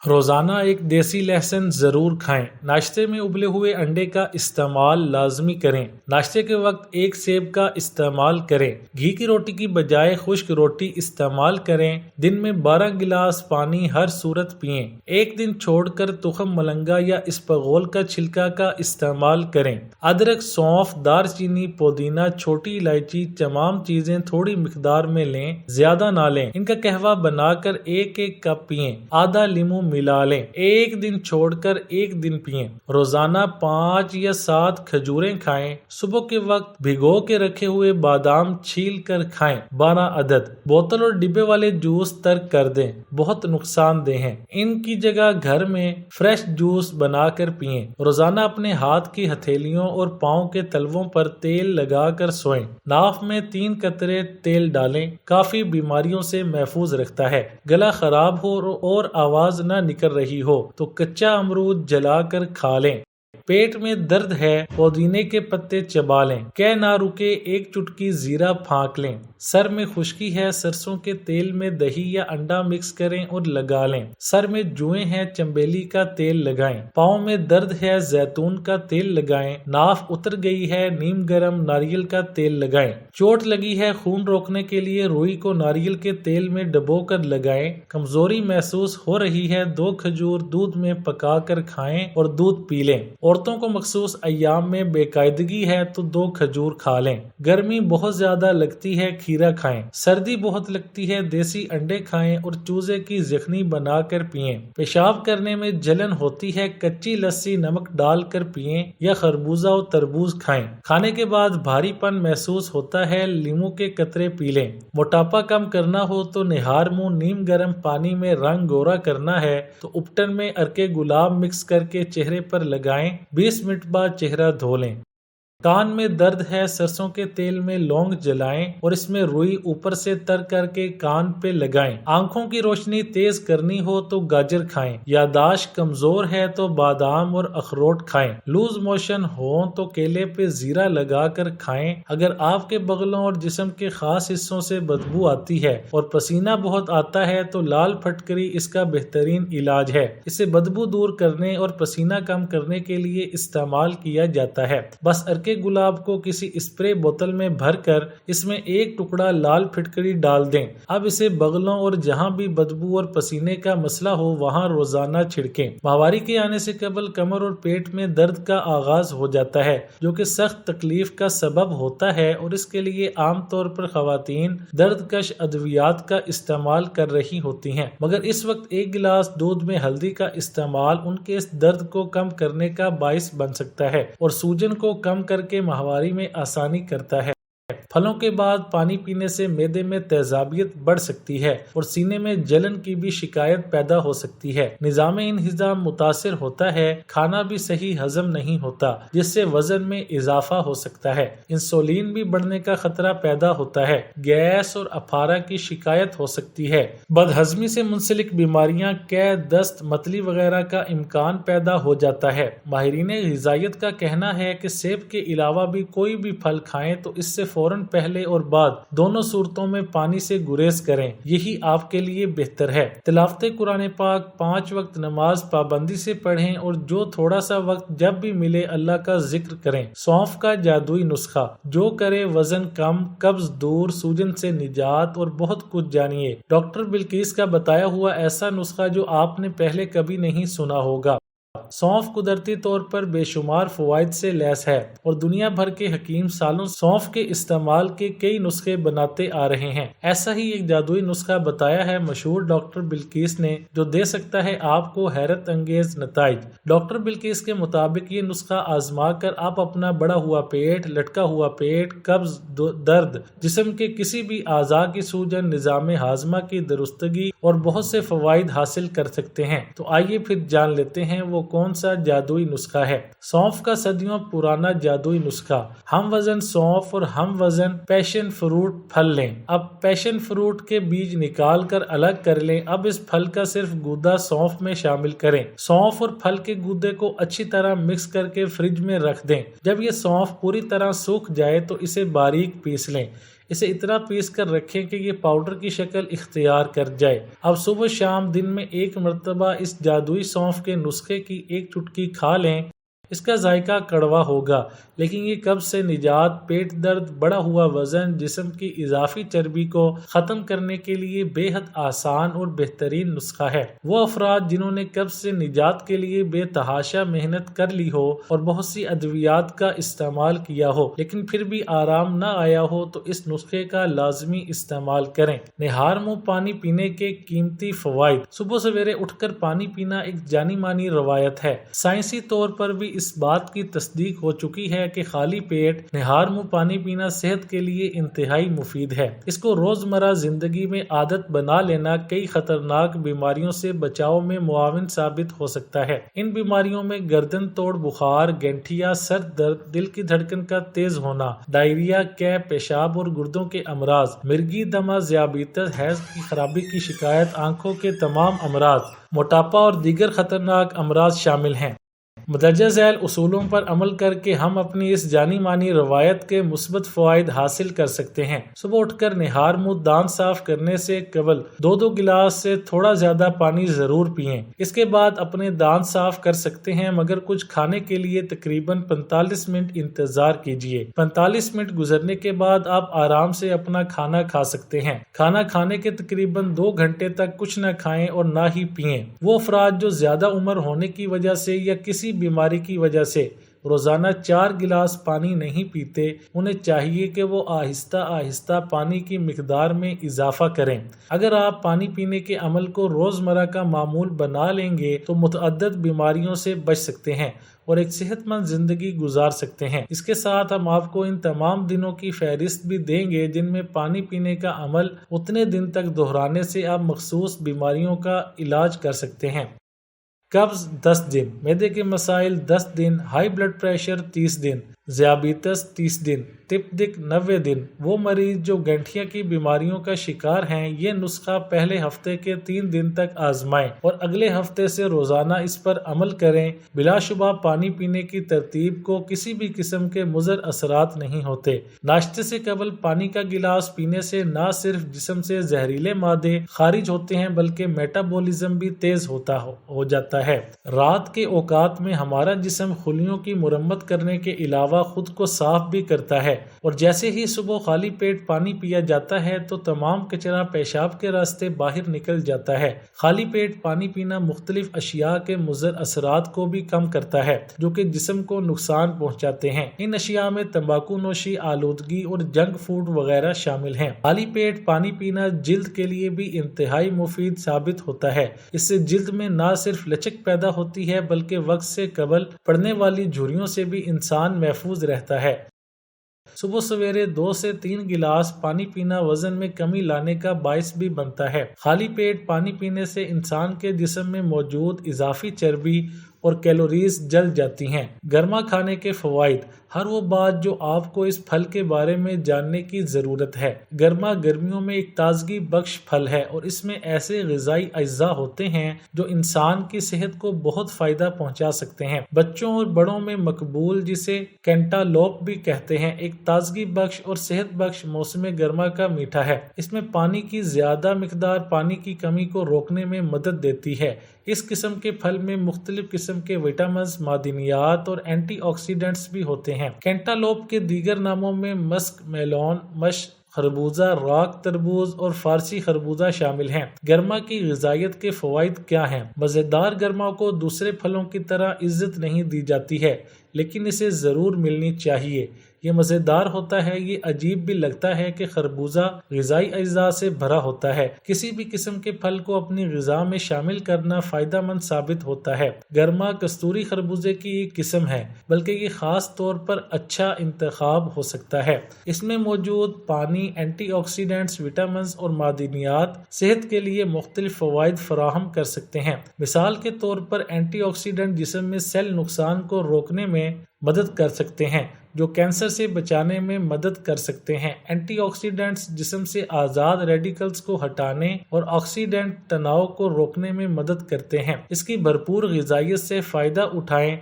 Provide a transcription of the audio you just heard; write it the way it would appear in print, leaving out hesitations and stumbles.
روزانہ ایک دیسی لہسن ضرور کھائیں۔ ناشتے میں ابلے ہوئے انڈے کا استعمال لازمی کریں۔ ناشتے کے وقت ایک سیب کا استعمال کریں۔ گھی کی روٹی کی بجائے خشک روٹی استعمال کریں۔ دن میں 12 گلاس پانی ہر صورت پئیں۔ ایک دن چھوڑ کر تخم ملنگا یا اسپغول کا چھلکا کا استعمال کریں۔ ادرک، سونف، دار چینی، پودینہ، چھوٹی الائچی تمام چیزیں تھوڑی مقدار میں لیں، زیادہ نہ لیں۔ ان کا قہوہ بنا کر ایک کپ پئیں۔ آدھا لیموں ملا لیں۔ ایک دن چھوڑ کر ایک دن پئیں۔ روزانہ 5 یا 7 کھجوریں کھائیں۔ صبح کے وقت بھگو کے رکھے ہوئے بادام چھیل کر کھائیں، 12 عدد۔ بوتل اور ڈبے والے جوس ترک کر دیں، بہت نقصان دہ ہیں۔ ان کی جگہ گھر میں فریش جوس بنا کر پئیں۔ روزانہ اپنے ہاتھ کی ہتھیلیوں اور پاؤں کے تلووں پر تیل لگا کر سوئیں۔ ناف میں 3 قطرے تیل ڈالیں، کافی بیماریوں سے محفوظ رکھتا ہے۔ گلا خراب ہو اور آواز نہ نکل رہی ہو تو کچا امرود جلا کر کھا لیں۔ پیٹ میں درد ہے، پودینے کے پتے چبا لیں۔ کہہ نہ رکے، ایک چٹکی زیرہ پھانک لیں۔ سر میں خشکی ہے، سرسوں کے تیل میں دہی یا انڈا مکس کریں اور لگا لیں۔ سر میں جوئیں ہیں، چنبیلی کا تیل لگائیں۔ پاؤں میں درد ہے، زیتون کا تیل لگائیں۔ ناف اتر گئی ہے، نیم گرم ناریل کا تیل لگائیں۔ چوٹ لگی ہے، خون روکنے کے لیے روئی کو ناریل کے تیل میں ڈبو کر لگائیں۔ کمزوری محسوس ہو رہی ہے، 2 کھجور دودھ میں پکا کر کھائیں اور دودھ پی لیں۔ عورتوں کو مخصوص ایام میں بے قاعدگی ہے تو 2 کھجور کھا لیں۔ گرمی بہت زیادہ لگتی ہے، کھیرا کھائیں۔ سردی بہت لگتی ہے، دیسی انڈے کھائیں اور چوزے کی زخنی بنا کر پئیں۔ پیشاب کرنے میں جلن ہوتی ہے، کچی لسی نمک ڈال کر پئیں یا خربوزہ و تربوز کھائیں۔ کھانے کے بعد بھاری پن محسوس ہوتا ہے، لیموں کے قطرے پی لیں۔ موٹاپا کم کرنا ہو تو نہار منہ نیم گرم پانی میں رنگ گورا کرنا ہے تو اپٹن میں ارک گلاب مکس کر کے چہرے پر لگائیں، 20 منٹ بعد چہرہ دھو لیں۔ کان میں درد ہے، سرسوں کے تیل میں لونگ جلائیں اور اس میں روئی اوپر سے تر کر کے کان پہ لگائیں۔ آنکھوں کی روشنی تیز کرنی ہو تو گاجر کھائیں۔ یادداشت کمزور ہے تو بادام اور اخروٹ کھائیں۔ لوز موشن ہوں تو کیلے پہ زیرہ لگا کر کھائیں۔ اگر آپ کے بغلوں اور جسم کے خاص حصوں سے بدبو آتی ہے اور پسینہ بہت آتا ہے تو لال پھٹکری اس کا بہترین علاج ہے۔ اسے بدبو دور کرنے اور پسینہ کم کرنے کے لیے استعمال کیا جاتا ہے۔ بس ارکے گلاب کو کسی اسپرے بوتل میں بھر کر اس میں 1 ٹکڑا لال پھٹکری ڈال دیں۔ اب اسے بغلوں اور جہاں بھی بدبو اور پسینے کا مسئلہ ہو وہاں روزانہ چھڑکیں۔ ماہواری کے آنے سے قبل کمر اور پیٹ میں درد کا آغاز ہو جاتا ہے جو کہ سخت تکلیف کا سبب ہوتا ہے اور اس کے لیے عام طور پر خواتین درد کش ادویات کا استعمال کر رہی ہوتی ہیں، مگر اس وقت 1 گلاس دودھ میں ہلدی کا استعمال ان کے اس درد کو کم کرنے کا باعث بن سکتا ہے اور سوجن کو کم کر کے ماہواری میں آسانی کرتا ہے۔ پھلوں کے بعد پانی پینے سے معدے میں تیزابیت بڑھ سکتی ہے اور سینے میں جلن کی بھی شکایت پیدا ہو سکتی ہے۔ نظام انہضام متاثر ہوتا ہے، کھانا بھی صحیح ہضم نہیں ہوتا جس سے وزن میں اضافہ ہو سکتا ہے۔ انسولین بھی بڑھنے کا خطرہ پیدا ہوتا ہے۔ گیس اور اپھارہ کی شکایت ہو سکتی ہے۔ بدہضمی سے منسلک بیماریاں، قے، دست، متلی وغیرہ کا امکان پیدا ہو جاتا ہے۔ ماہرین غذائیت کا کہنا ہے کہ سیب کے علاوہ بھی کوئی بھی پھل کھائیں تو اس سے فوراً پہلے اور بعد دونوں صورتوں میں پانی سے گریز کریں، یہی آپ کے لیے بہتر ہے۔ تلاوت قرآن پاک 5 وقت نماز پابندی سے پڑھیں اور جو تھوڑا سا وقت جب بھی ملے اللہ کا ذکر کریں۔ سونف کا جادوئی نسخہ، جو کرے وزن کم، قبض دور، سوجن سے نجات اور بہت کچھ جانیے۔ ڈاکٹر بلقیس کا بتایا ہوا ایسا نسخہ جو آپ نے پہلے کبھی نہیں سنا ہوگا۔ سونف قدرتی طور پر بے شمار فوائد سے لیس ہے اور دنیا بھر کے حکیم سالوں سونف کے استعمال کے کئی نسخے بناتے آ رہے ہیں۔ ایسا ہی ایک جادوئی نسخہ بتایا ہے مشہور ڈاکٹر بلقیس نے جو دے سکتا ہے آپ کو حیرت انگیز نتائج۔ ڈاکٹر بلقیس کے مطابق یہ نسخہ آزما کر آپ اپنا بڑا ہوا پیٹ، لٹکا ہوا پیٹ، قبض، درد، جسم کے کسی بھی اعضاء کی سوجن، نظام ہاضمہ کی درستگی اور بہت سے فوائد حاصل کر سکتے ہیں۔ تو آئیے پھر جان لیتے ہیں وہ کون سا جادوئی نسخہ ہے۔ سونف کا صدیوں پرانا جادوئی نسخہ۔ ہم وزن سونف اور ہم وزن پیشن فروٹ پھل لیں۔ اب پیشن فروٹ کے بیج نکال کر الگ کر لیں۔ اب اس پھل کا صرف گودا سونف میں شامل کریں۔ سونف اور پھل کے گودے کو اچھی طرح مکس کر کے فریج میں رکھ دیں۔ جب یہ سونف پوری طرح سوکھ جائے تو اسے باریک پیس لیں۔ اسے اتنا پیس کر رکھیں کہ یہ پاؤڈر کی شکل اختیار کر جائے۔ اب صبح شام دن میں ایک مرتبہ اس جادوئی سونف کے نسخے کی ایک چٹکی کھا لیں۔ اس کا ذائقہ کڑوا ہوگا، لیکن یہ قبض سے نجات، پیٹ درد، بڑھا ہوا وزن، جسم کی اضافی چربی کو ختم کرنے کے لیے بے حد آسان اور بہترین نسخہ ہے۔ وہ افراد جنہوں نے قبض سے نجات کے لیے بے تحاشا محنت کر لی ہو اور بہت سی ادویات کا استعمال کیا ہو لیکن پھر بھی آرام نہ آیا ہو تو اس نسخے کا لازمی استعمال کریں۔ نہار منہ پانی پینے کے قیمتی فوائد۔ صبح سویرے اٹھ کر پانی پینا ایک جانی مانی روایت ہے۔ سائنسی طور پر بھی اس بات کی تصدیق ہو چکی ہے کہ خالی پیٹ نہار منہ پانی پینا صحت کے لیے انتہائی مفید ہے۔ اس کو روزمرہ زندگی میں عادت بنا لینا کئی خطرناک بیماریوں سے بچاؤ میں معاون ثابت ہو سکتا ہے۔ ان بیماریوں میں گردن توڑ بخار، گنٹھیا، سر درد، دل کی دھڑکن کا تیز ہونا، ڈائریا، قے، پیشاب اور گردوں کے امراض، مرگی دمہ، ذیابیطس، حیض کی خرابی کی شکایت، آنکھوں کے تمام امراض، موٹاپا اور دیگر خطرناک امراض شامل ہیں۔ مندرجہ ذیل اصولوں پر عمل کر کے ہم اپنی اس جانی مانی روایت کے مثبت فوائد حاصل کر سکتے ہیں۔ صبح اٹھ کر نہار منہ دانت صاف کرنے سے قبل 2 گلاس سے تھوڑا زیادہ پانی ضرور پئیں۔ اس کے بعد اپنے دانت صاف کر سکتے ہیں، مگر کچھ کھانے کے لیے تقریباً 45 منٹ انتظار کیجیے۔ 45 منٹ گزرنے کے بعد آپ آرام سے اپنا کھانا کھا سکتے ہیں۔ کھانا کھانے کے تقریباً 2 گھنٹے تک کچھ نہ کھائیں اور نہ ہی پئیں۔ وہ افراد جو زیادہ عمر ہونے کی وجہ سے یا کسی بیماری کی وجہ سے روزانہ 4 گلاس پانی نہیں پیتے، انہیں چاہیے کہ وہ آہستہ آہستہ پانی کی مقدار میں اضافہ کریں۔ اگر آپ پانی پینے کے عمل کو روزمرہ کا معمول بنا لیں گے تو متعدد بیماریوں سے بچ سکتے ہیں اور ایک صحت مند زندگی گزار سکتے ہیں۔ اس کے ساتھ ہم آپ کو ان تمام دنوں کی فہرست بھی دیں گے جن میں پانی پینے کا عمل اتنے دن تک دہرانے سے آپ مخصوص بیماریوں کا علاج کر سکتے ہیں۔ قبض 10 دن، معدے کے مسائل 10 دن، ہائی بلڈ پریشر 30 دن، ذیابیطس 30 دن، تپ دق 90 دن۔ وہ مریض جو گنٹھیا کی بیماریوں کا شکار ہیں یہ نسخہ پہلے ہفتے کے 3 دن تک آزمائیں اور اگلے ہفتے سے روزانہ اس پر عمل کریں۔ بلا شبہ پانی پینے کی ترتیب کو کسی بھی قسم کے مضر اثرات نہیں ہوتے۔ ناشتے سے قبل پانی کا گلاس پینے سے نہ صرف جسم سے زہریلے مادے خارج ہوتے ہیں بلکہ میٹابولزم بھی تیز ہو جاتا ہے۔ رات کے اوقات میں ہمارا جسم خلیوں کی مرمت کرنے کے علاوہ خود کو صاف بھی کرتا ہے، اور جیسے ہی صبح خالی پیٹ پانی پیا جاتا ہے تو تمام کچرا پیشاب کے راستے باہر نکل جاتا ہے۔ خالی پیٹ پانی پینا مختلف اشیاء کے مضر اثرات کو بھی کم کرتا ہے جو کہ جسم کو نقصان پہنچاتے ہیں۔ ان اشیاء میں تمباکو نوشی، آلودگی اور جنک فوڈ وغیرہ شامل ہیں۔ خالی پیٹ پانی پینا جلد کے لیے بھی انتہائی مفید ثابت ہوتا ہے۔ اس سے جلد میں نہ صرف لچک پیدا ہوتی ہے بلکہ وقت سے قبل پڑنے والی جھریوں سے بھی انسان محفوظ رہتا ہے۔ صبح سویرے 2 سے 3 گلاس پانی پینا وزن میں کمی لانے کا باعث بھی بنتا ہے۔ خالی پیٹ پانی پینے سے انسان کے جسم میں موجود اضافی چربی اور کیلوریز جل جاتی ہیں۔ گرما کھانے کے فوائد۔ ہر وہ بات جو آپ کو اس پھل کے بارے میں جاننے کی ضرورت ہے۔ گرما گرمیوں میں ایک تازگی بخش پھل ہے اور اس میں ایسے غذائی اجزاء ہوتے ہیں جو انسان کی صحت کو بہت فائدہ پہنچا سکتے ہیں۔ بچوں اور بڑوں میں مقبول، جسے کینٹالوپ بھی کہتے ہیں، ایک تازگی بخش اور صحت بخش موسم گرما کا میٹھا ہے۔ اس میں پانی کی زیادہ مقدار پانی کی کمی کو روکنے میں مدد دیتی ہے۔ اس قسم کے پھل میں مختلف قسم کے وٹامنز، معدنیات اور اینٹی آکسیڈنٹس بھی ہوتے ہیں۔ کینٹالوپ کے دیگر ناموں میں مسک میلون، مش خربوزہ، راک تربوز اور فارسی خربوزہ شامل ہیں۔ گرما کی غذائیت کے فوائد کیا ہیں؟ مزیدار گرما کو دوسرے پھلوں کی طرح عزت نہیں دی جاتی ہے، لیکن اسے ضرور ملنی چاہیے۔ یہ مزیدار ہوتا ہے۔ یہ عجیب بھی لگتا ہے کہ خربوزہ غذائی اجزاء سے بھرا ہوتا ہے۔ کسی بھی قسم کے پھل کو اپنی غذا میں شامل کرنا فائدہ مند ثابت ہوتا ہے۔ گرما کستوری خربوزے کی ایک قسم ہے، بلکہ یہ خاص طور پر اچھا انتخاب ہو سکتا ہے۔ اس میں موجود پانی، اینٹی آکسیڈنٹس، وٹامنز اور معدنیات صحت کے لیے مختلف فوائد فراہم کر سکتے ہیں۔ مثال کے طور پر اینٹی آکسیڈنٹ جسم میں سیل نقصان کو روکنے میں مدد کر سکتے ہیں، جو کینسر سے بچانے میں مدد کر سکتے ہیں۔ اینٹی آکسیڈنٹس جسم سے آزاد ریڈیکلز کو ہٹانے اور آکسیڈنٹ تناؤ کو روکنے میں مدد کرتے ہیں۔ اس کی بھرپور غذائیت سے فائدہ اٹھائیں